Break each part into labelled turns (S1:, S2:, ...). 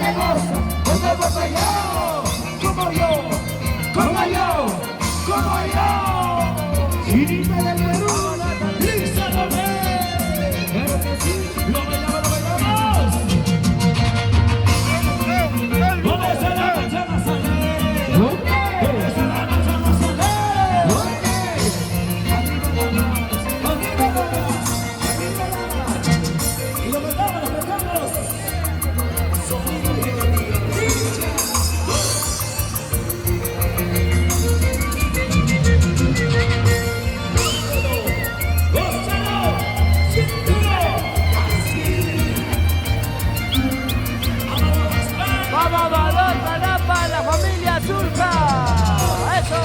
S1: que goza con el botellón, como yo, como yo, como yo. Chinita del Perú, Lisa Domé, claro que sí, lo bailamos, lo bailamos. Vamos a la marcha más alegre, vamos a la marcha más alegre. Y lo cantamos, lo cantamos. Sonido y
S2: ¡Vamos, balón, Caramba, la familia Zulca! ¡Eso!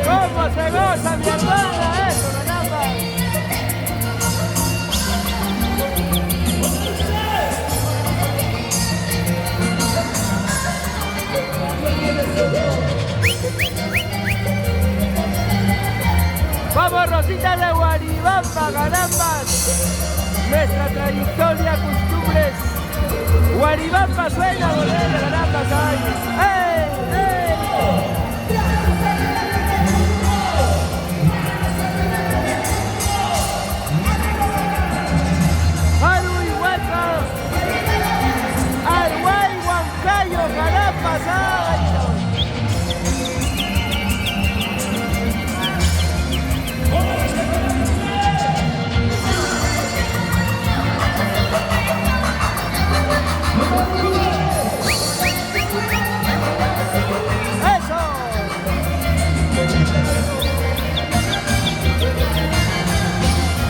S2: ¿Cómo se goza mi hermana? ¡Eso, caramba! ¡Vamos, Rosita de Guaribamba, caramba! Nuestra trayectoria, costumbres. Guaribamba suena, bolera, caramba, ¡hey! ¡Hey!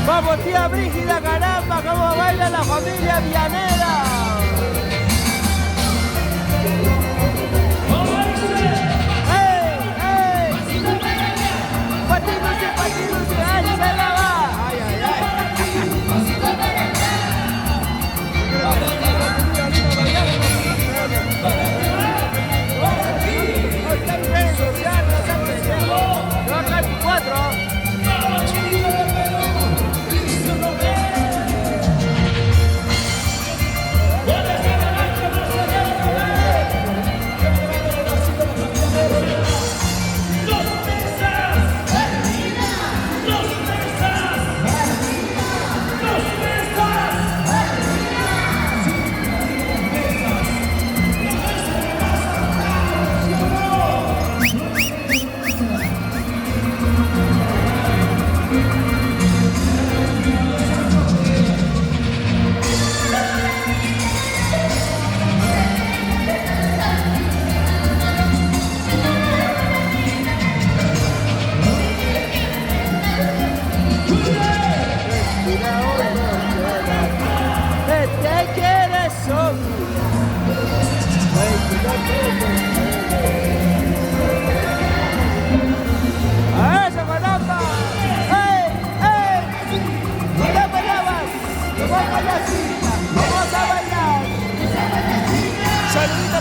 S2: Vamos, tía Brígida, caramba, cómo baila la familia Villanera. ¡Ey, ey! ¡Patínuse, patínuse! ¡Ahí se la va! ¡Ay, ay, ay!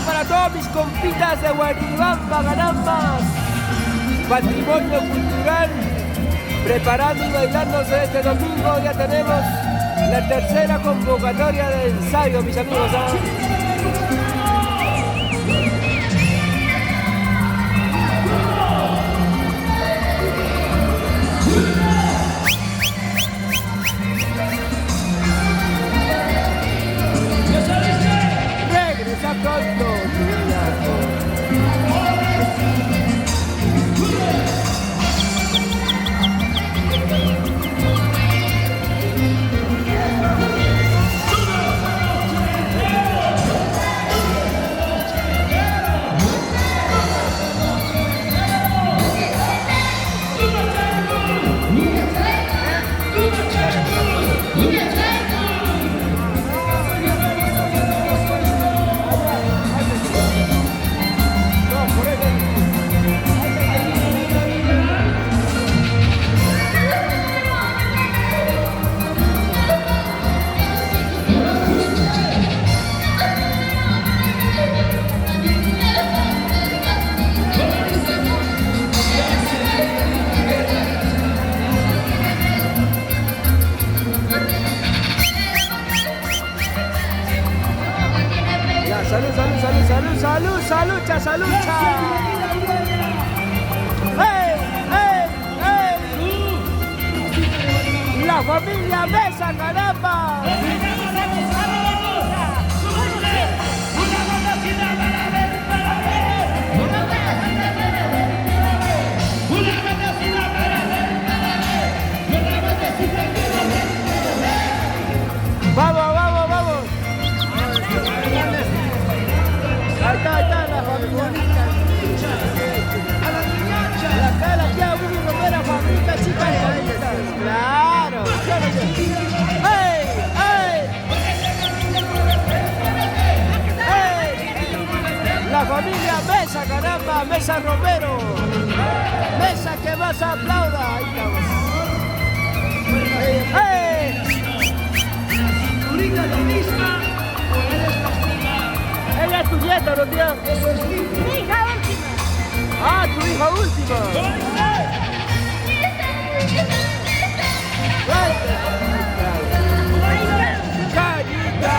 S2: Para todos mis compitas de Guaribamba, Ganambas, patrimonio cultural, preparando y bailándose este domingo. Ya tenemos la tercera convocatoria de ensayo, mis amigos. Regresa pronto, salud, salud, salud, salud, salud, salucha, salucha. ¡Ey, ey, ey! La familia Mesa, caramba. Vamos, vamos, vamos. Ahí está la familia. Acá la tía Willy Romero, fabrica chicas y bonitas. Claro. ¡Ey! ¡Ey! ¡Ey! La familia Mesa, caramba, Mesa Romero. Mesa que más aplauda. Ahí estamos. ¡Ey!
S1: ¿Señorita la misma o eres la última?
S2: Ella es tu nieta, ¿no, tía?
S1: Eso es mi
S3: hija última.
S2: Ah, tu hija última. Cañita.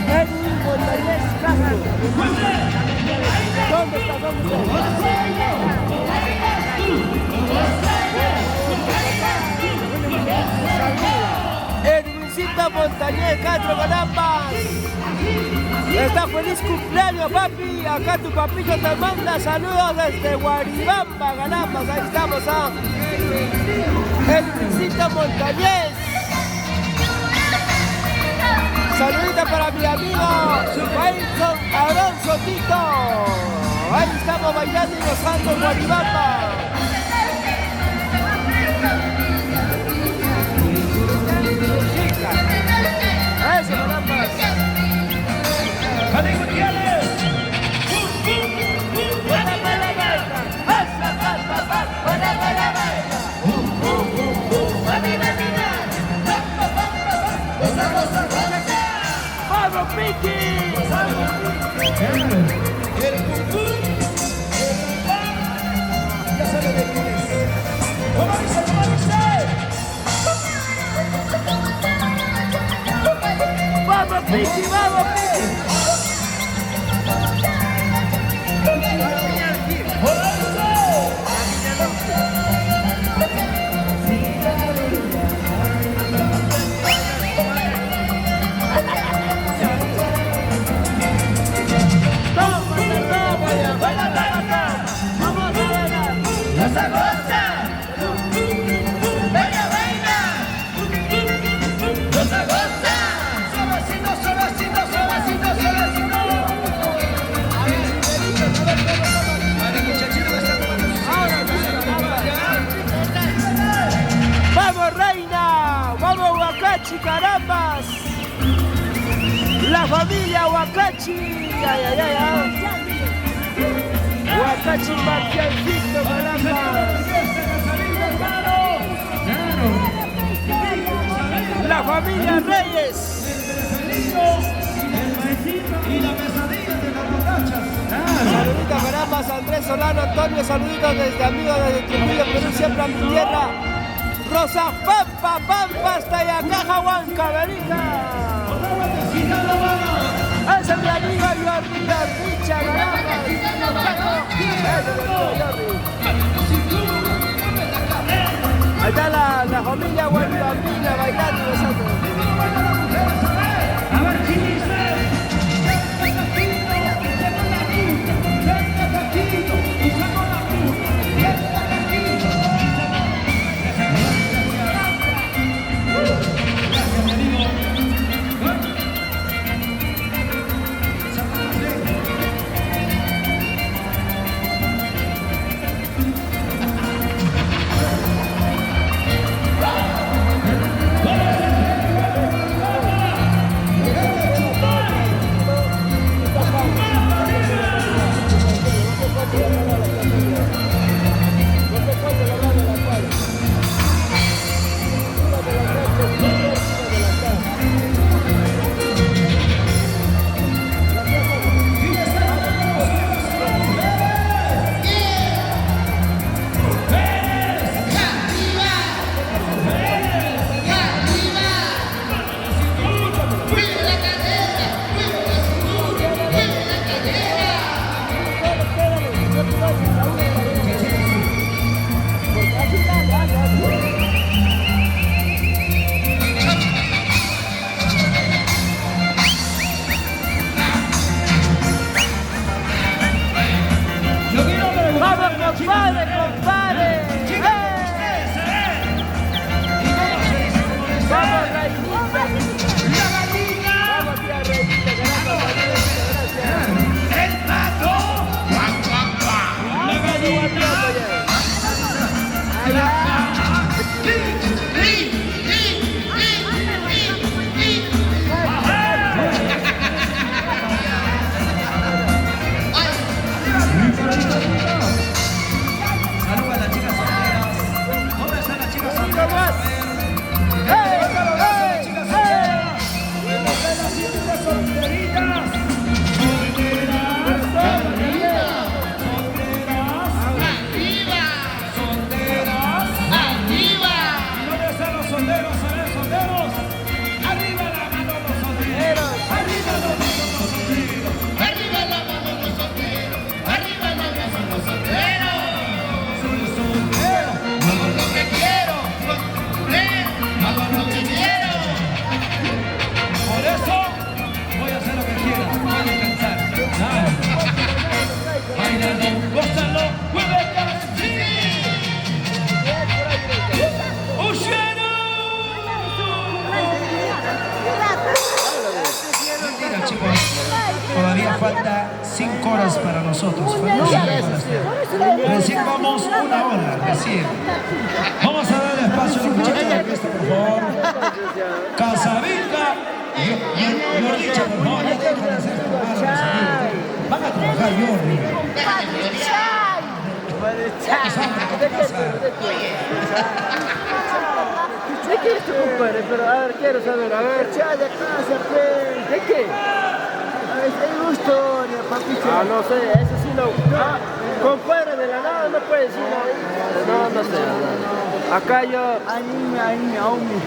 S2: Edwin Montañez Castro. ¿Dónde está? ¿Dónde está? Edwincito Montañez Castro, carambas. Está feliz cumpleaños, papi. Acá tu papito te manda saludos desde Guaribamba, carambas. Ahí estamos, ¿ah? Edwincito Montañez. Saludita para mi amigo Wilson Alonso Tito. Ahí estamos bailando y gozando en Guaribamba. Eso, carambas.
S1: ¡Dale, Gutiérrez!
S2: ¡Vamos, Piki!
S1: El cucú, el pan, ya sabe de quién es. ¿Cómo dice? ¿Cómo dice?
S2: ¡Vamos, Piki! ¡Vamos, Piki! Carambas, la familia Huacachi, ay, ay, ay, ay. Huacachi Martiancito, carambas. La familia Reyes.
S1: Y la pesadilla de las borrachas.
S2: Saluditos, carambas, Andrés Solano, Antonio, saluditos desde amigos desde Trujillo, Perú, siempre a mi tierra. Rosa Pampa, Pampa, hasta Yacaja, Huancavelica. Ese es mi amigo Jordi Richa, caramba. Ahí está la familia Guaribambina bailando nosotros.
S1: A ver, ¿quién dice? ¡Vamos!
S2: ¡Vamos, compadre, compadre!
S1: Chicas,
S2: ¡Eh!
S1: ustedes, ¿y cómo se dice? ¿Cómo dice?
S2: ¡Vamos, Reinita!
S1: La gallina.
S2: ¡Vamos, tía Reinita! ¡Caramba, gracias!
S1: El pato. Guau, guau, guau. La gallina. La saluda a las chicas solteras. ¿Dónde están las chicas solteras?
S2: ¡Hey!
S1: Chicas solteras. Las chicas solteritas. Solteras. ¿Dónde están los solteros? A ver, solteros. Arriba la mano los solteros. Arriba la mano los solteros. Soy soltero. Hago lo que quiero. Por eso voy a hacer lo que quiera. Voy a descansar. Bailalo, gózalo, muévete así. ¡Oceano! Mentira, chicos. Todavía falta 5 horas para nosotros. Faltan 5 horas. Recién vamos 1 hora, recién. Vamos a darle espacio a los muchachos de la orquesta, por favor. Casabilca y Ordicha, por favor, ya dejan de hacer trabajo, Casabilca. Van a trabajar, Jordi.
S2: ¿De qué es tu compadre? Pero a ver, quiero saber, a ver.
S3: Chaya, casa, pues.
S2: ¿De qué?
S3: Hay historia, papi.
S2: Ah, no sé, eso sí no. Ah, compadre de la nada no puede decir nada. No sé. Acá yo.
S3: Anime,
S4: Aume.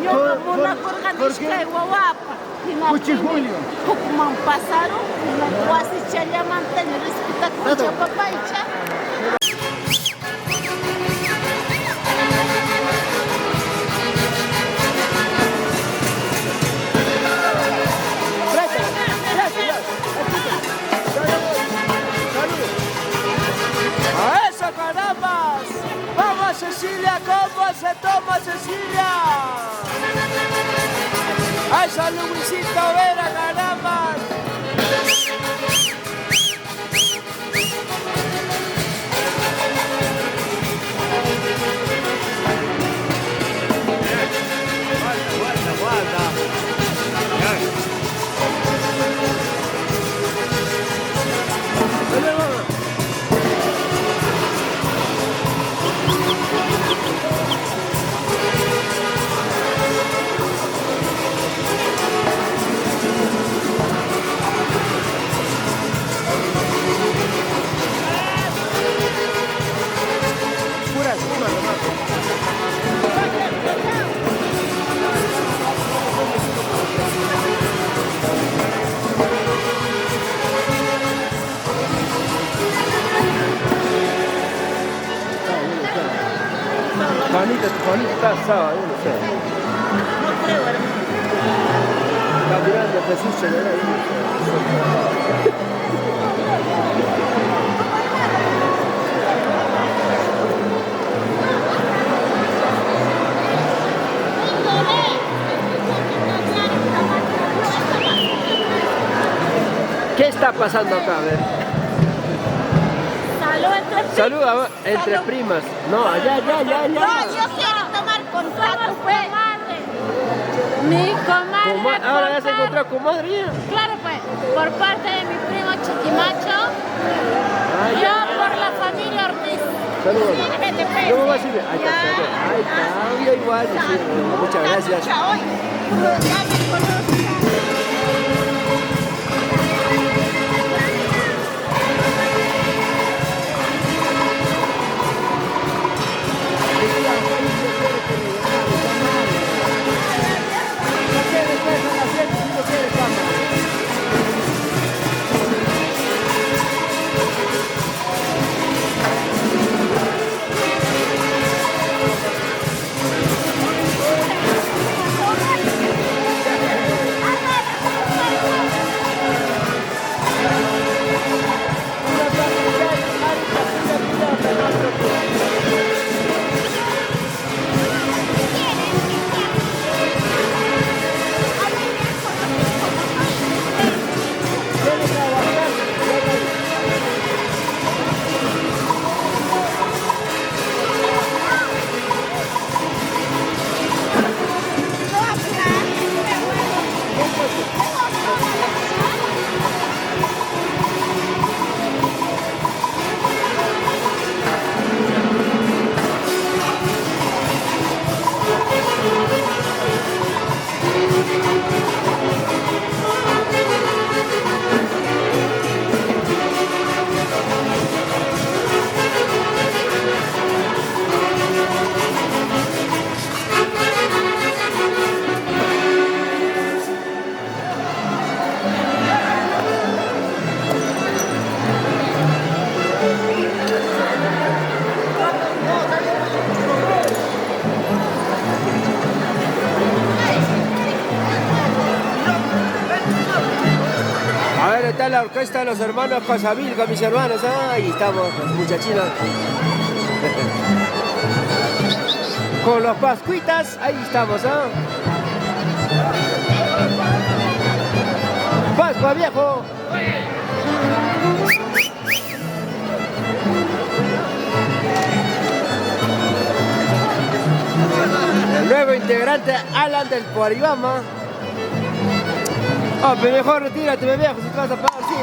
S4: Yo como una corganishka de guapa.
S3: Cuchi Julio.
S4: Hukuman pasaron, una cuasi chalamanta, y respeta cucha papaicha.
S2: ¡A eso, carambas! ¡Vamos, Cecilia! ¿Cómo se toma, Cecilia? ¡A eso, Luisito Vera, carambas! Juanito está asado, yo no sé.
S4: No creo, hermano.
S2: Está mirando Jesús se le da ahí. ¿Qué está pasando acá? A ver. Salud entre primas. No, allá.
S4: No, yo quiero tomar con tu comadre. Mi comadre.
S2: Ahora ya se encontró comadre ya.
S4: Claro, pues, por parte de mi primo Chiquimacho. Yo por la familia Ortiz.
S2: Saludos.
S4: Fíjate, pues.
S2: ¿Cómo va a ser? Ahí está, yo igual. Muchas gracias. orquesta de los hermanos Casavilca, mis hermanos. Ahí estamos, los muchachinos. Con los pascuitas, ahí estamos, ¿ah? Pascua, viejo. El nuevo integrante, Alan del Puaribama. Oh, pero mejor retírate, mi viejo, si te vas a pagar, sí.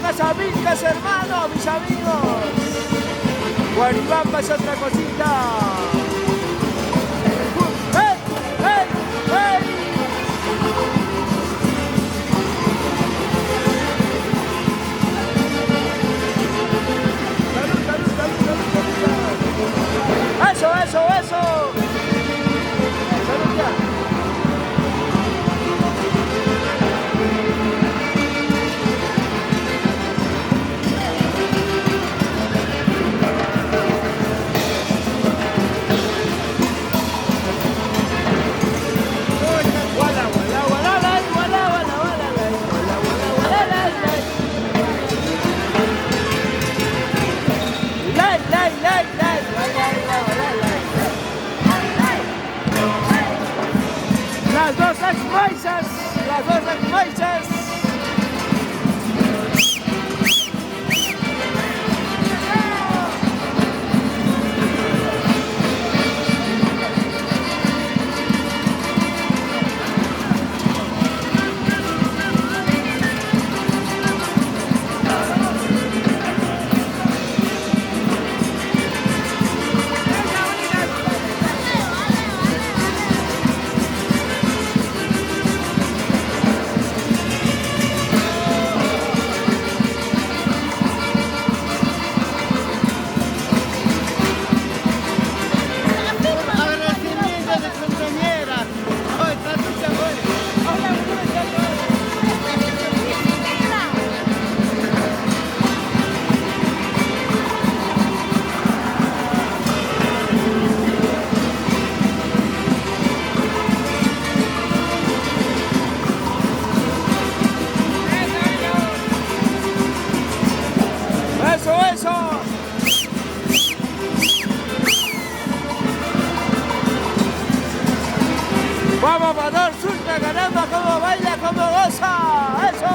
S1: Casavilcas, hermano, mis amigos. Guaribamba es otra cosita. ¡Hey! ¡Hey! ¡Hey!
S2: Eso, eso. Vamos, Amador Sulta, caramba, cómo baila, cómo goza. Eso.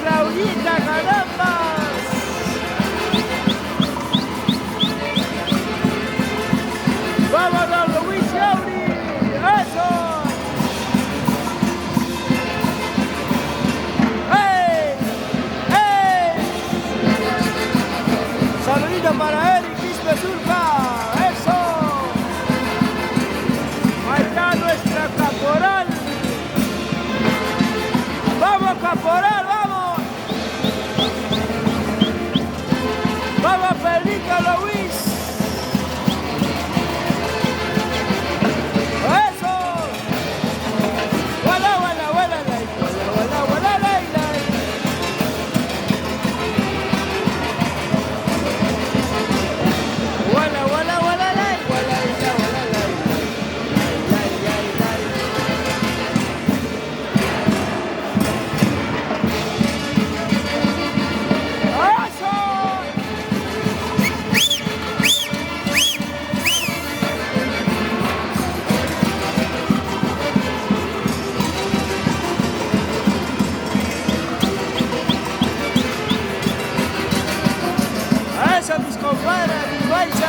S2: Claudita, caramba. Vamos, don Luis Yauri. Eso. ¡Hey! ¡Hey! Saludito para Eric Quispe Surca. Eso. Ahí está nuestra caporal. Vamos, caporal, vamos. Vamos, Pedrito Luis. Eso. Wala, wala, wala, wala, wala, wala, wala. Wala, wala, wala, wala, eso, mis compadres, mis baisas.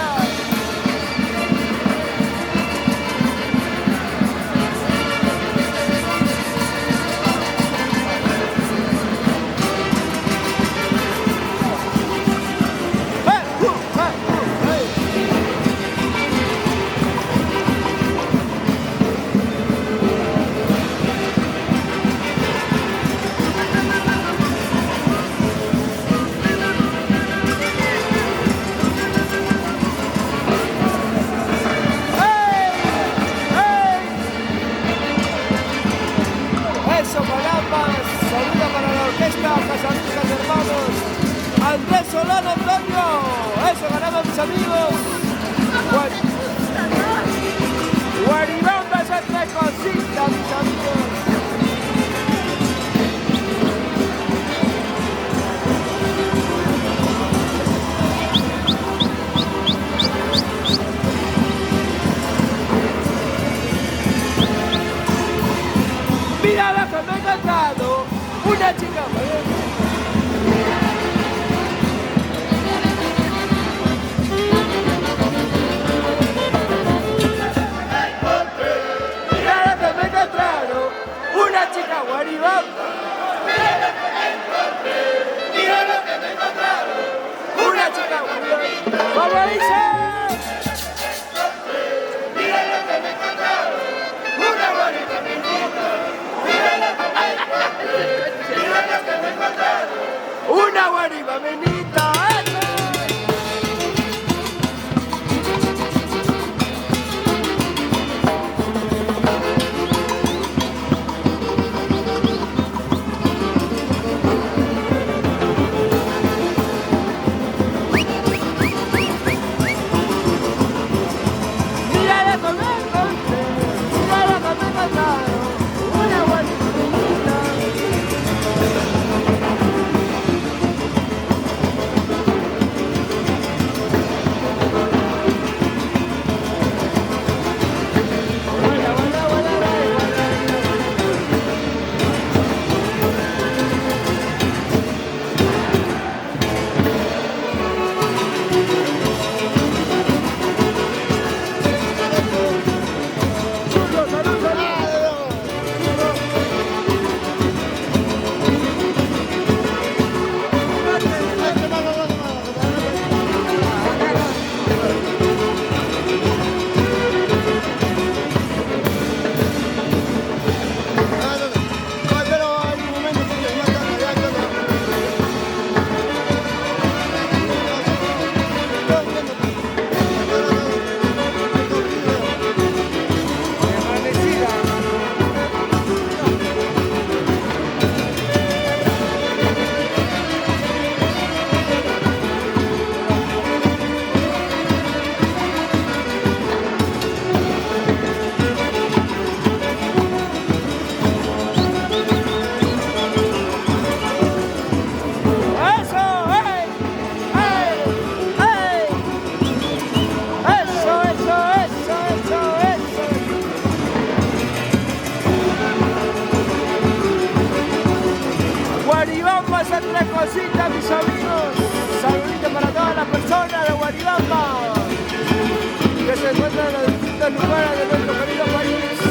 S2: Eso, caramba, saluda para la orquesta Casamicas Hermanos, Andrés Solano Antonio, eso, caramba, mis amigos. Guaribamba, esa trae cosita, mis amigos. Mira la que me he encontrado, una chica. Mira la que me he encontrado. Una guariba, menita. Guaribamba es otra cosita, mis amigos. Saludito para todas las personas de Guaribamba que se encuentran en los distintos lugares de nuestro querido país.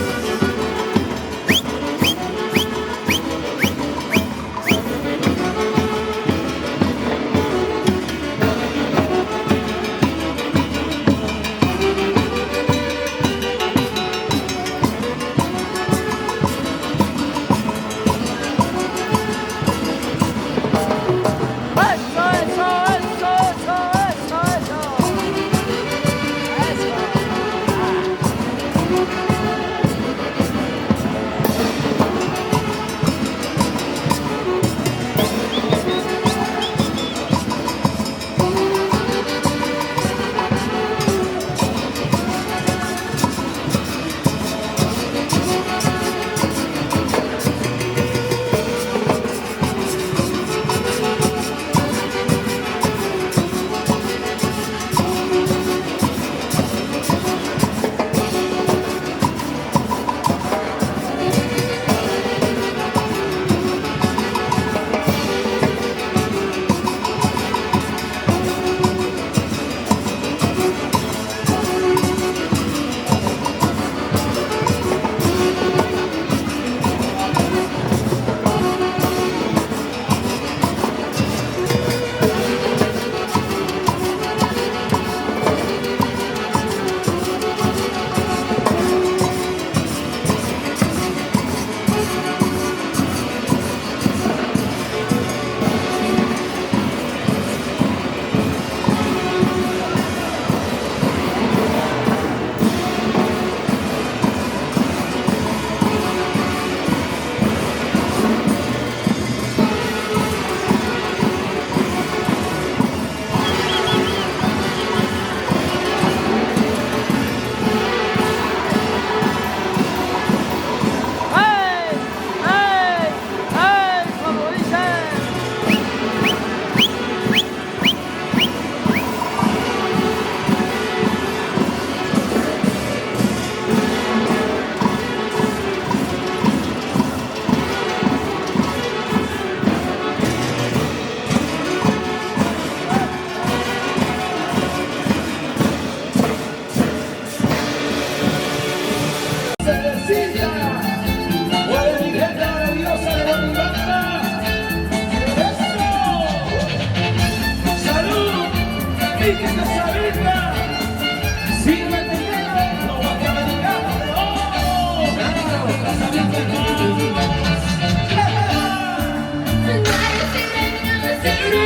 S5: City.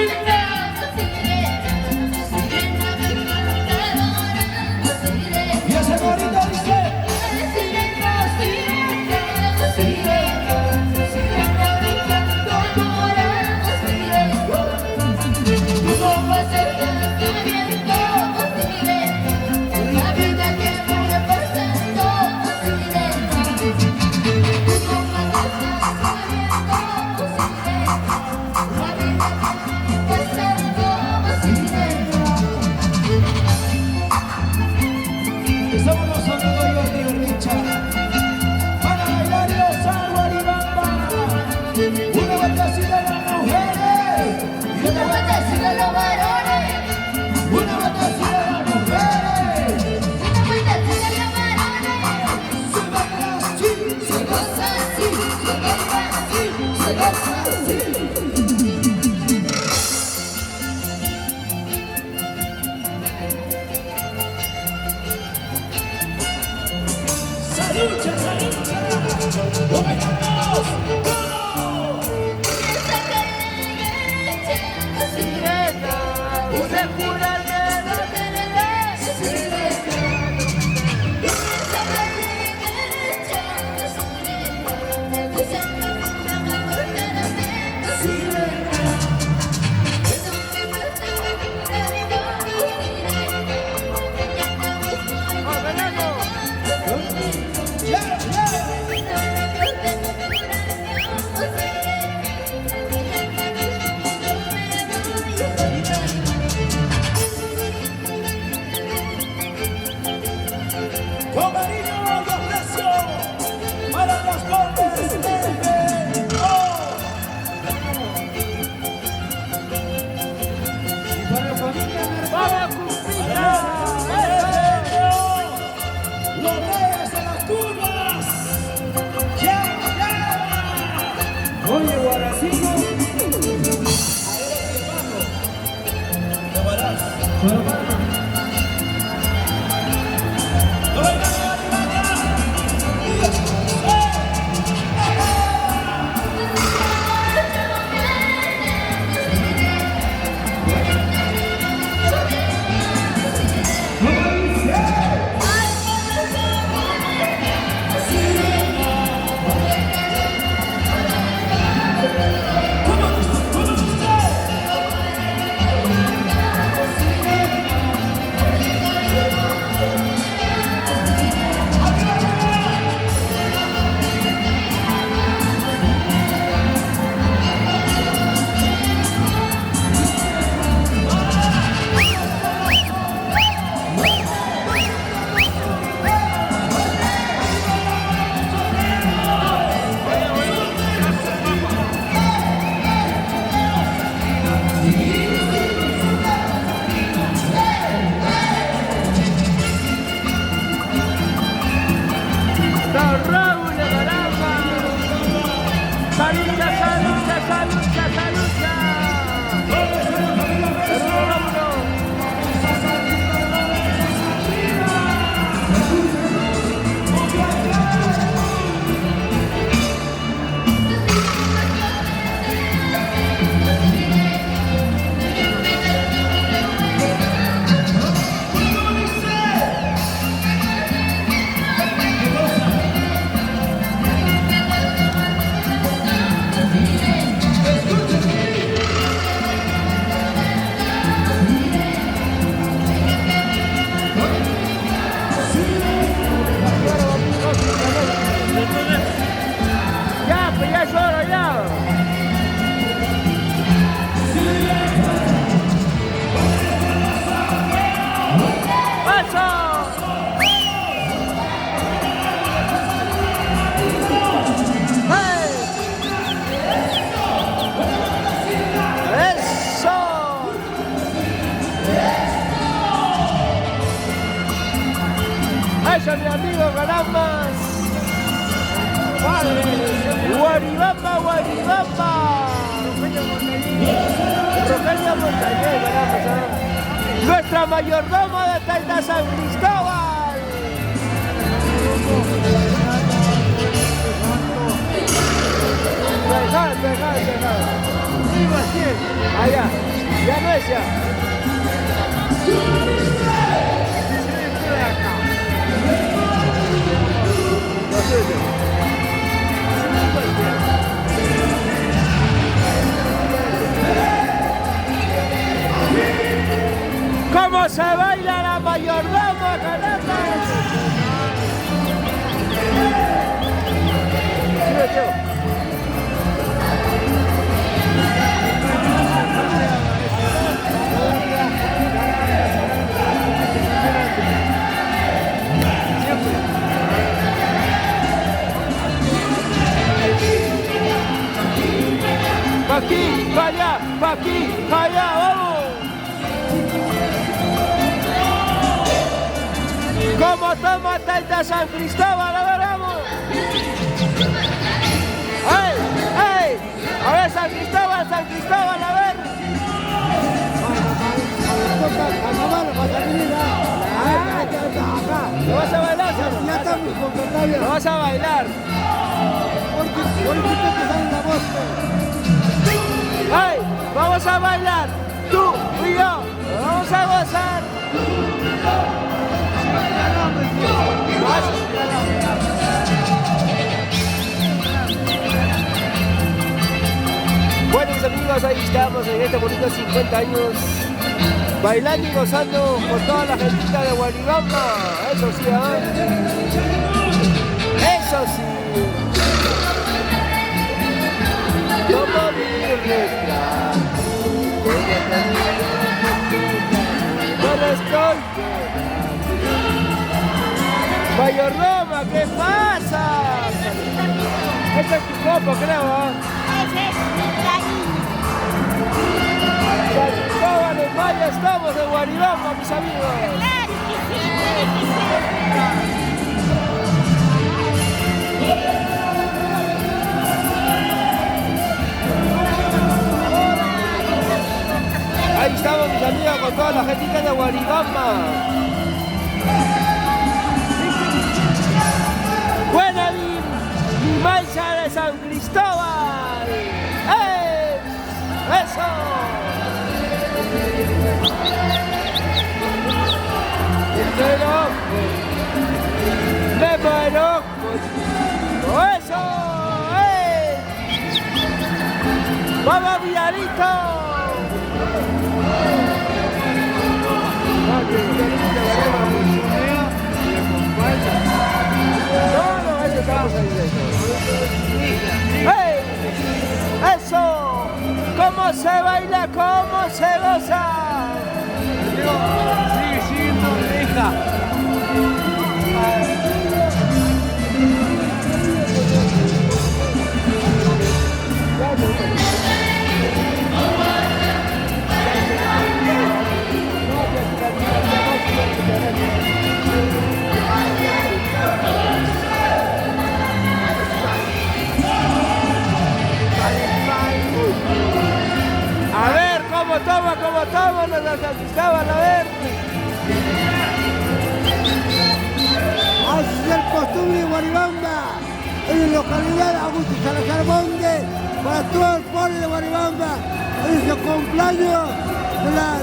S1: Salucha, salucha. Lo bailamos. ¡Vamos! Con cariño y aprecio para Transportes MO. Y para la familia Narváez. Los reyes de las curvas. ¡Ya, ya! Oye, Guaracingo. ¿Qué verás?
S2: Eso, mi amigo, ganamos. Guaribamba, Guaribamba. Rogelio Montañez, ganamos, ¿eh? Nuestra mayordoma de Taita San Cristóbal. Dejá. Allá, ya no es ya. ¿Cómo se baila la mayordoma, caracas? Pa' aquí, pa' allá, pa' aquí, pa' allá, vamos. ¿Cómo toma Taita San Cristóbal? A ver, vamos. ¡Ay! ¡Ay!
S3: carnaval vas a venir acá.
S2: ¿Lo vas a bailar?
S3: Ya estamos confortables.
S2: ¿Lo vas a bailar?
S3: Porque te sale la voz.
S2: ¡Ay! Vamos a bailar, tú y yo, vamos a gozar. Bueno, mis amigos, ahí estamos en este bonito 50 años, bailando y gozando con toda la gentita de Guaribamba. Eso sí, eso sí. Como mi retrato, no estoy. Mayor Roma, ¿qué pasa? Esta es tu copa, creo, ¿ah?
S4: Ese es mi traído.
S2: San Cristóbal en Maya estamos en Guaribamba, mis amigos.
S4: Claro que sí, tiene que ser.
S2: Ahí estamos, mis amigos, con toda la gente de Guaribamba. Buena mi mancha de San Cristóbal. ¡Eso! Me muero. ¡Eso! ¡Vamos, Villarito! No, eso estamos ahí. ¡Hey! ¡Eso! ¿Cómo se baila? ¿Cómo se goza?
S1: Sigue siendo hija.
S2: A ver, ¿cómo toma? Nos asustaban, a ver.
S3: Así es el costumbre de Guaribamba, en la localidad de Augusto Salazar Bonde, para todo el pueblo de Guaribamba, en su cumpleaños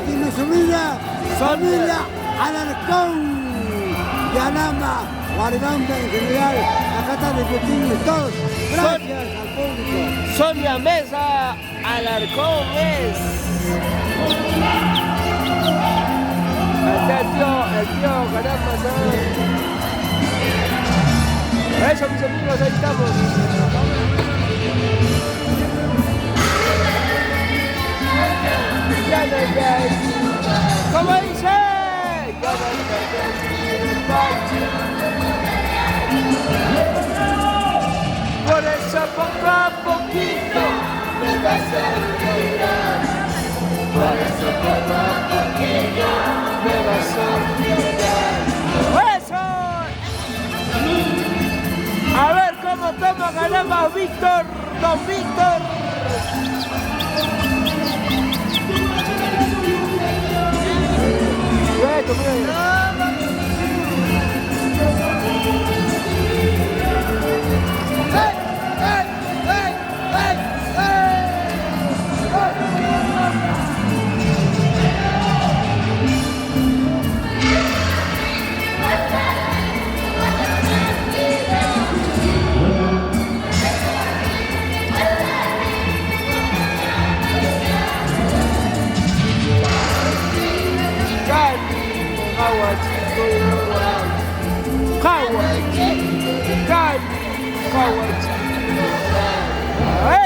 S3: de mi sobrina, familia Alarcón, Yanama, Guaribamba en general, acá están discutiendo todos. Gracias al público.
S2: Sonia Mesa, Alarcón es. Está el tío, caramba, eso, mis amigos, ahí estamos. ¿Cómo dice? Por eso poco a poquito me vas a olvidar. Por eso poco a poquito me vas a olvidar. ¡Eso! A ver cómo toma caramba Víctor, don Víctor.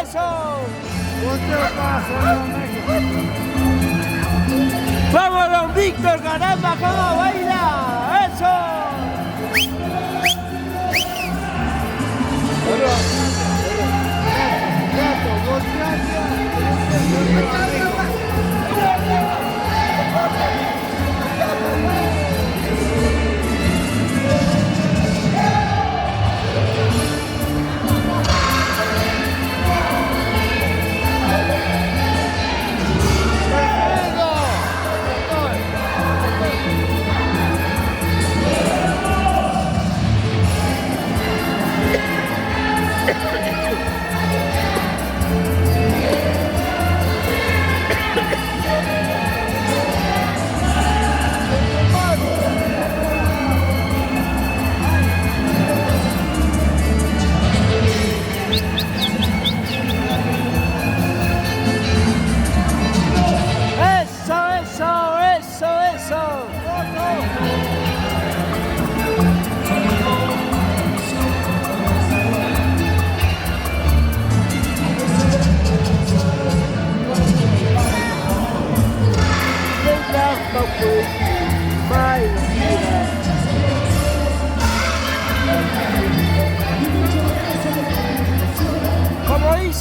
S2: ¡Eso! ¡Vamos, don Víctor, caramba, cómo baila! ¡Eso!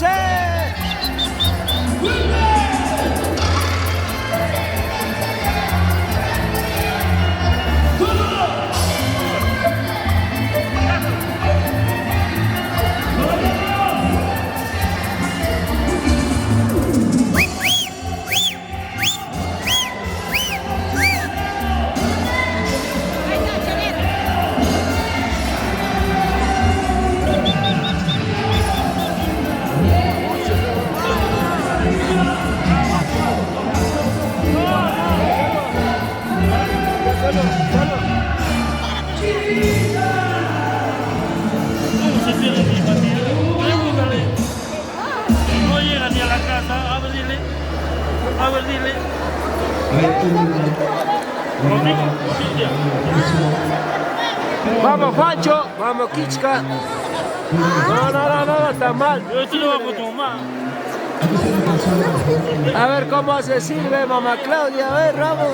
S2: dice.
S5: ¿Cómo se pierde mi familia? Pregúntale. No llega ni a la casa. A ver, dile. A ver, dile. Conmigo, Cintia.
S2: Vamos, Juancho. Vamos, Kichka. No, está mal.
S5: Yo estoy lo vamos a tomar.
S2: A ver cómo se sirve, mamá Claudia. A ver, vamos.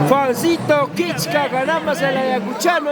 S2: Juancito, Kichka, ganamos el ayacuchano.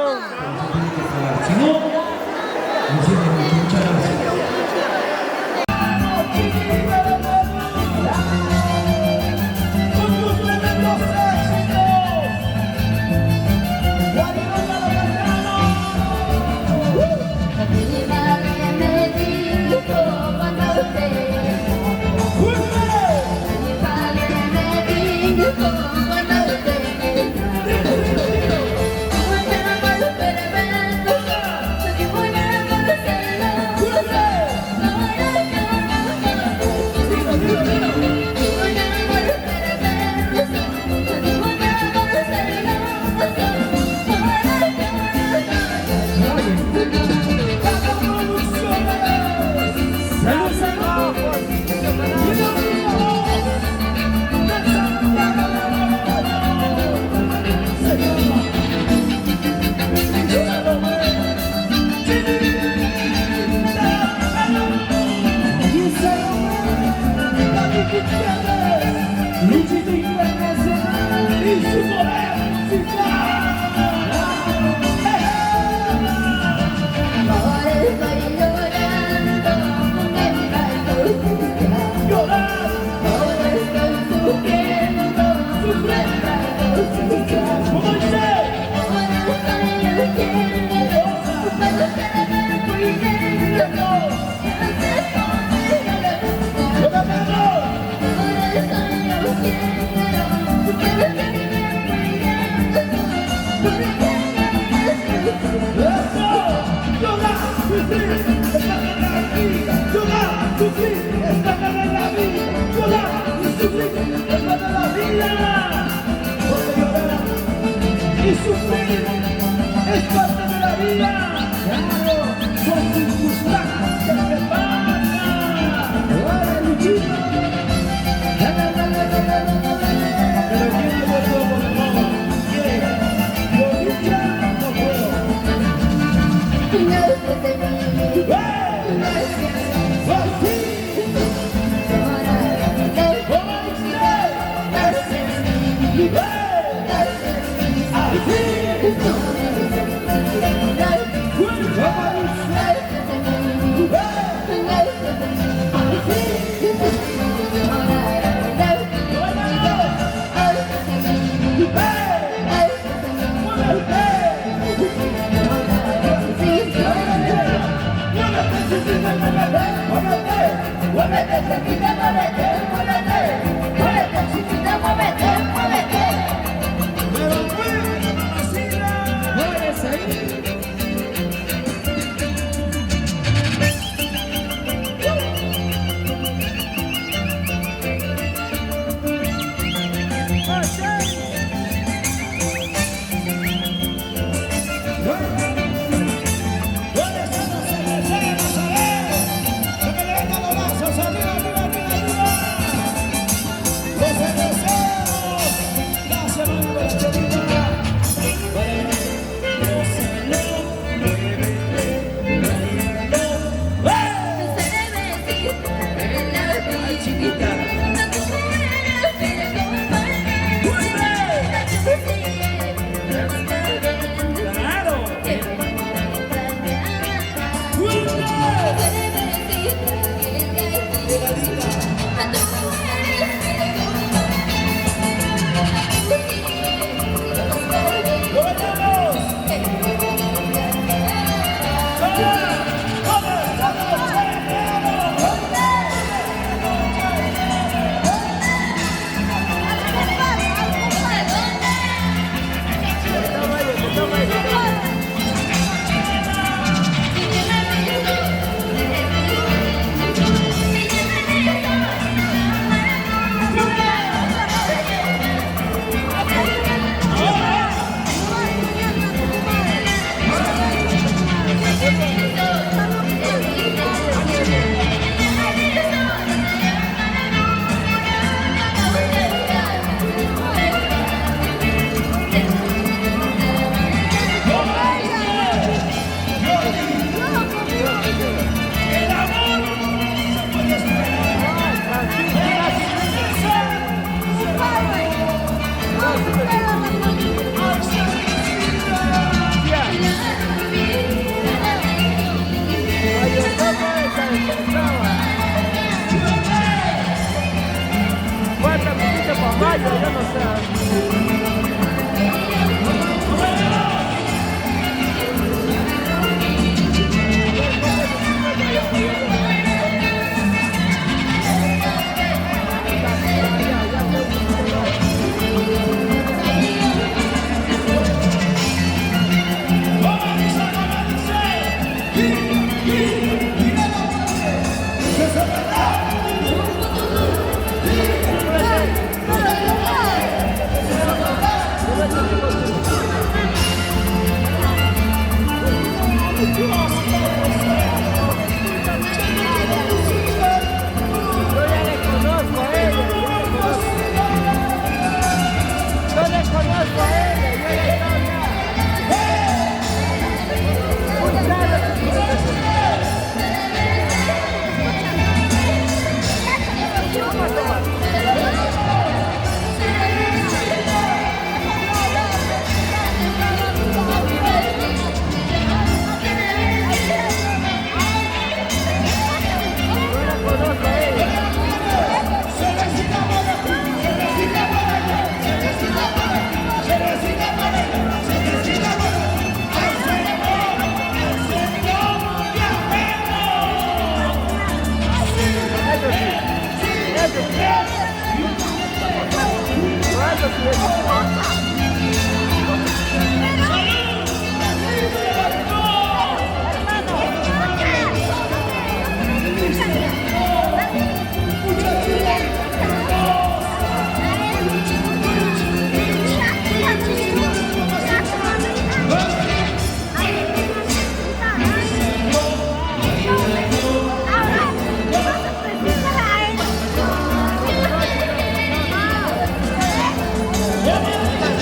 S1: Y sufrir es parte de la vida. Claro, son circunstancias que pasan. ¡Ahora, Luchito! Pero ¿quién te puedo por el modo? ¿Quién? Yo lucha, no puedo.
S2: Yo no sé.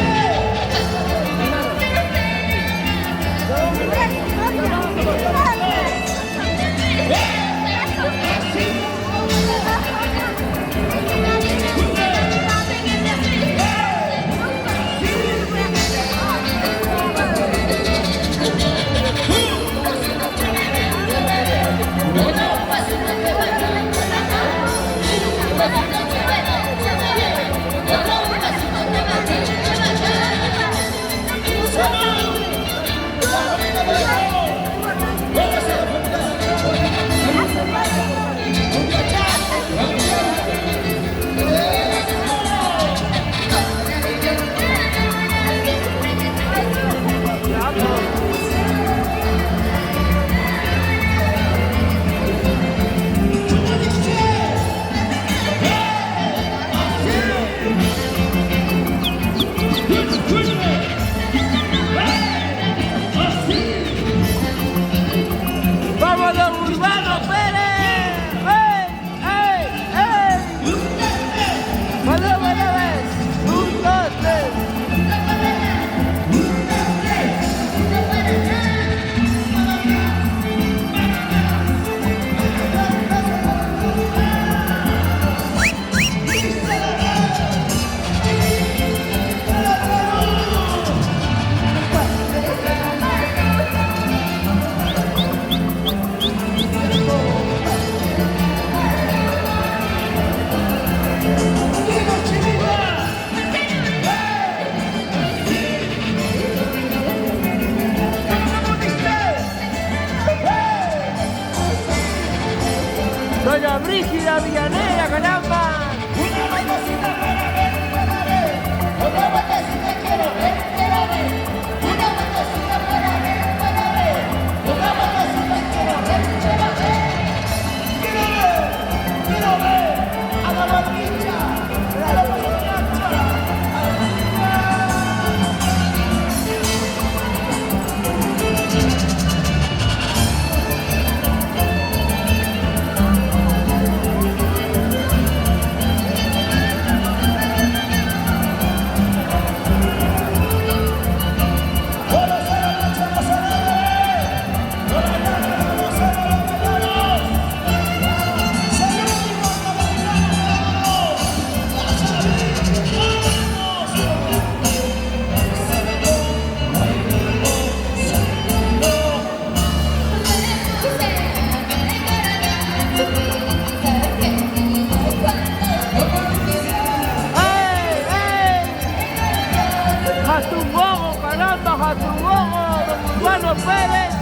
S2: Jatungogo, caramba, Jatungogo, don Urbano Pérez,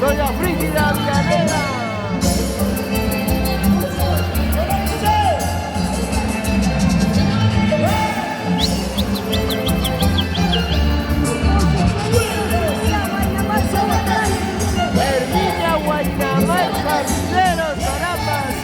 S2: doña Frígida Villanera. Herminia Guaynamar, Carniceros, carambas.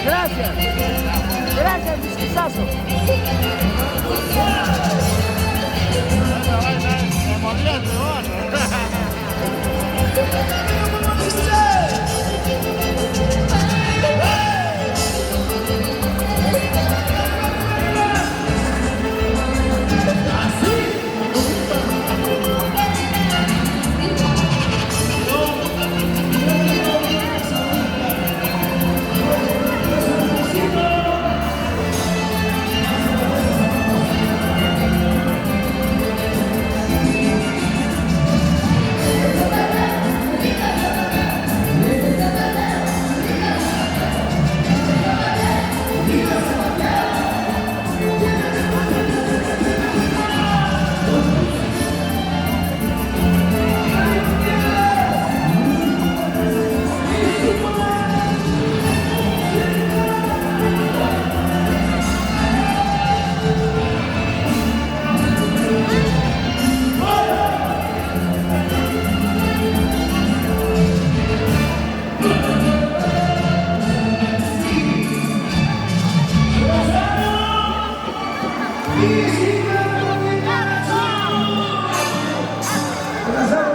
S2: Gracias. Gracias, mis quisazos.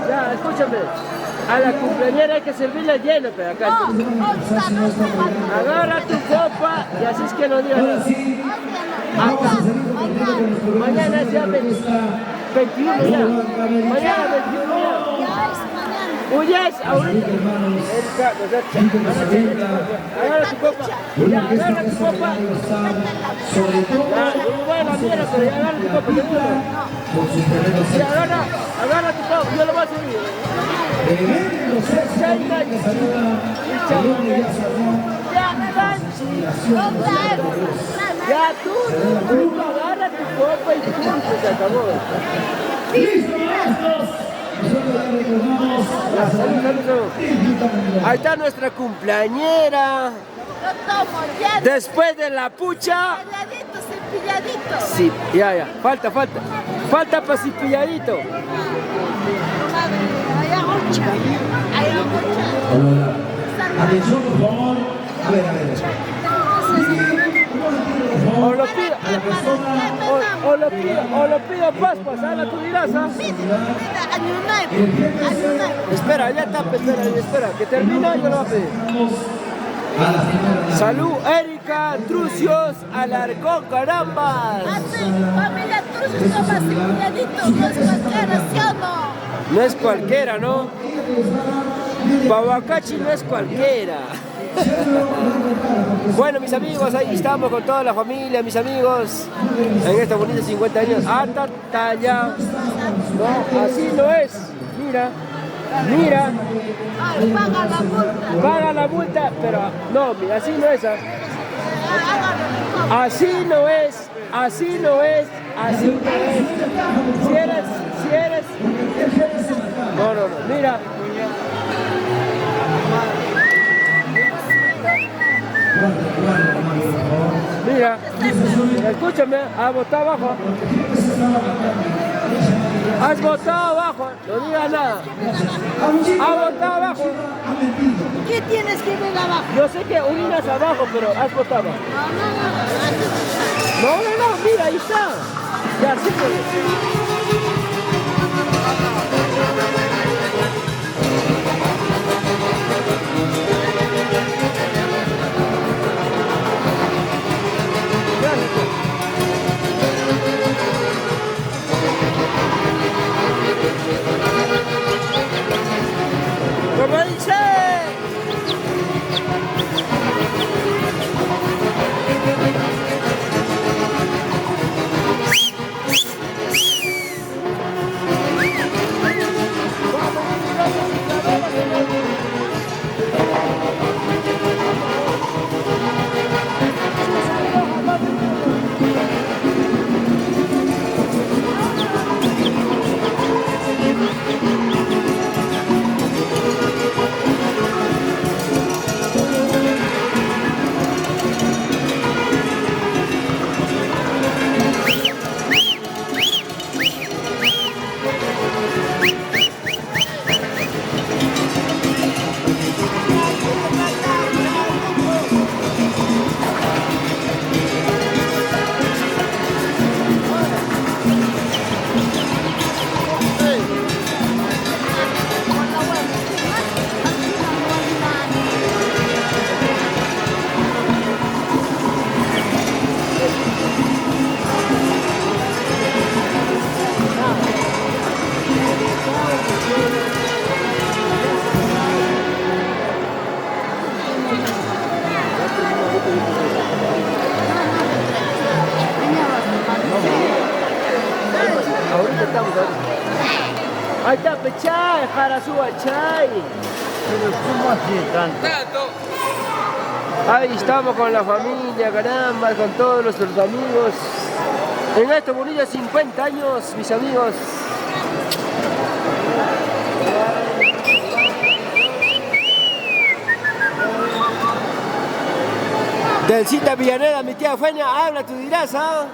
S2: Ya, escúchame. A la cumpleañera hay que servirle lleno, pero acá. Agarra tu copa y así es que no digas nada. Acá. Mañana es ya 21 ya. Mañana 21 ya. Uy, yes, ahorita. Agarra tu copa. Ya, agarra tu copa. Bueno, mira, pero ya agarra tu copa. Ya, agarra tu copa. Yo lo voy a subir. Ya, tú agarra tu copa y punto, se acabó. Ahí está nuestra cumpleañera. Después de la pucha.
S4: Cepilladito.
S2: Sí, ya. Falta para cepilladito.
S1: Atención, por favor. A ver.
S2: O lo pido Pascuas, a la tudiraza. Espera, ya está, espera, que termina y yo lo voy a pedir. Salud, Erika, Trucios, Alarcón, carambas.
S4: Familia Trucios, toma cepilladito, no es cualquiera, ¿sí o no?
S2: No es cualquiera, ¿no? Pahuacachi no es cualquiera. Bueno, mis amigos, ahí estamos con toda la familia, mis amigos, en estos bonitos 50 años. Hasta talla. No, así no es. Mira.
S4: Paga la multa.
S2: Paga la multa, pero no, mira, así no es. Así no es. así no es, así no es. Si eres, no, mira. Mira, escúchame, has votado abajo. Has votado abajo, no digas nada. Has votado abajo.
S6: ¿Qué tienes que ver abajo?
S2: Yo sé que orinas abajo, pero has votado abajo. No, mira, ahí está. Ya, sí, ¡como dice! Ahorita estamos ahí. Ahí está, pechay, Jarasuba, chay. Ahí estamos con la familia, caramba, con todos nuestros amigos. En estos bonitos 50 años, mis amigos. Delcita Villaneda, mi tía Eugenia, habla, tú dirás, ¿ah?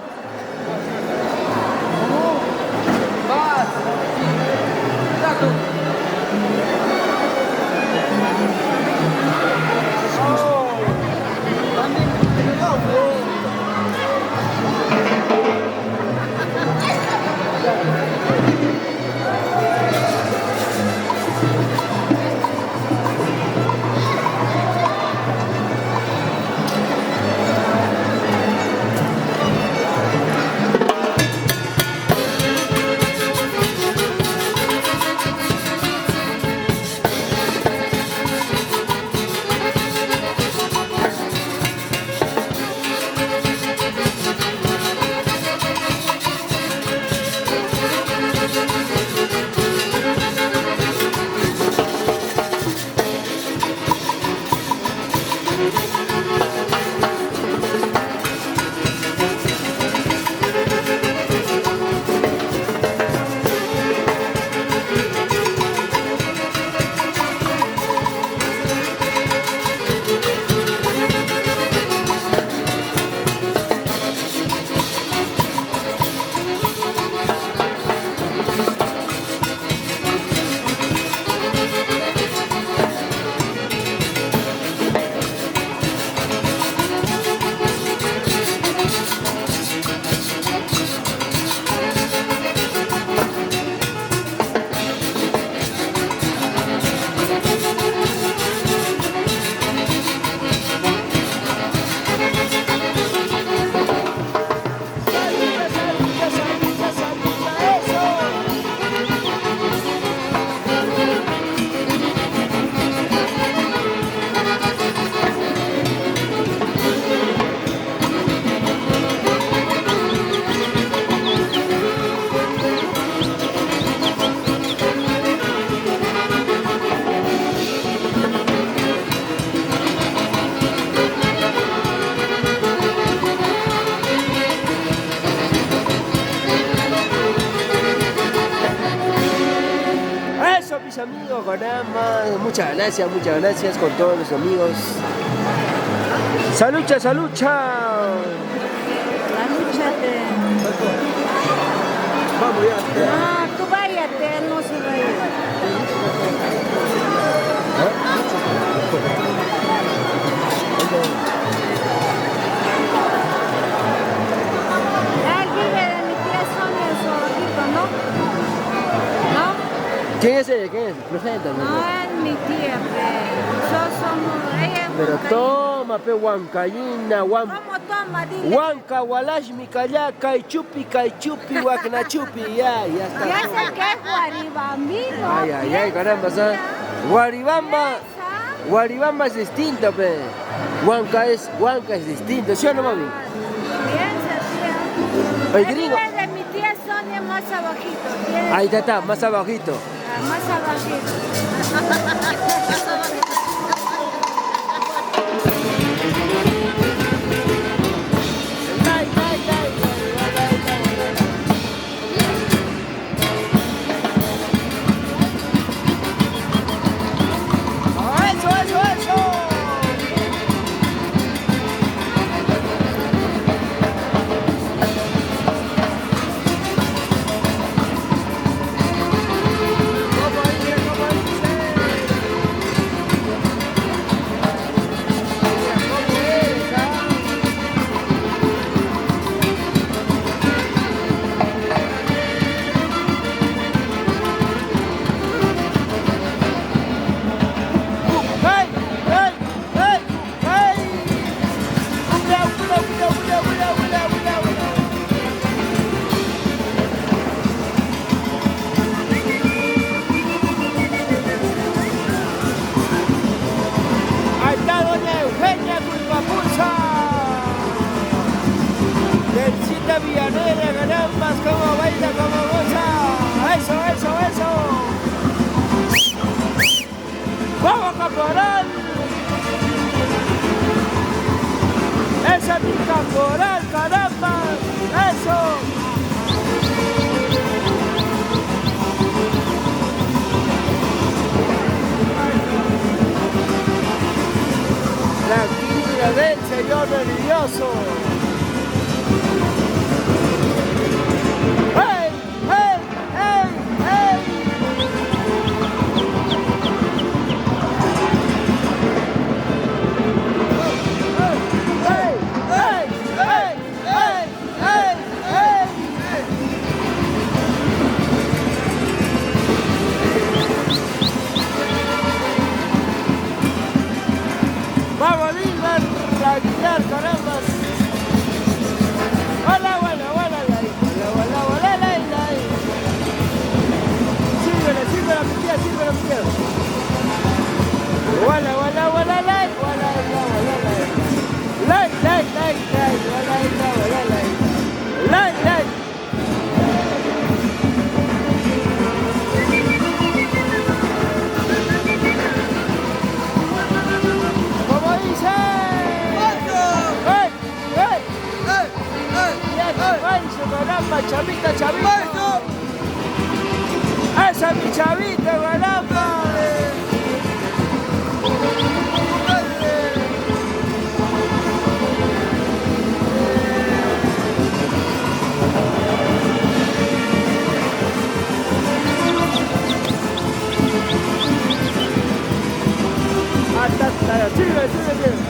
S2: mis amigos, caramba. Muchas gracias con todos los amigos. Salucha, salucha.
S6: La lucha de...
S2: Vamos ya.
S6: Ah, tú váyate, él no se va a ir. Él vive de mi tía Sonia, su abajito, ¿no? ¿No?
S2: ¿Quién es ella? ¿Quién es? Preséntame.
S6: No es mi tía, pero nosotros somos... Ella es
S2: Pero
S6: huancaína.
S2: toma, pe huancayina,
S6: ¿Cómo toma? Dile.
S2: huanca, walashmi, kayaca, chupi, wakna chupi, ya está.
S6: Ya sé que es guaribambino.
S2: Ay, caramba, ¿sabes? Guaribamba es distinto, pe. Huanca es distinto, ¿sí o no, mami?
S6: Piensa, tía.
S2: Oye,
S6: Él
S2: gringo.
S6: vive de mi tía Sonia más abajito. ¿Tienes?
S2: Ahí está, más abajito.
S6: Más abajito.
S2: ¡Eso! Ahí está doña Eugenia Culpapulsa. Teresita Villanera, carambas, como baila, como goza. Eso. ¡Vamos, caporal! ¡Esa es mi caporal, caramba! ¡Eso! La quinta del señor nervioso. ¡Hey! ¡Vamos, Lindbergh! ¡A guiar, carambas! ¡Hola! Sírvela, mi tía! ¿Cómo dice? ¡Caramba, chavita! ¡Esa es mi chavita, caramba! Sirve.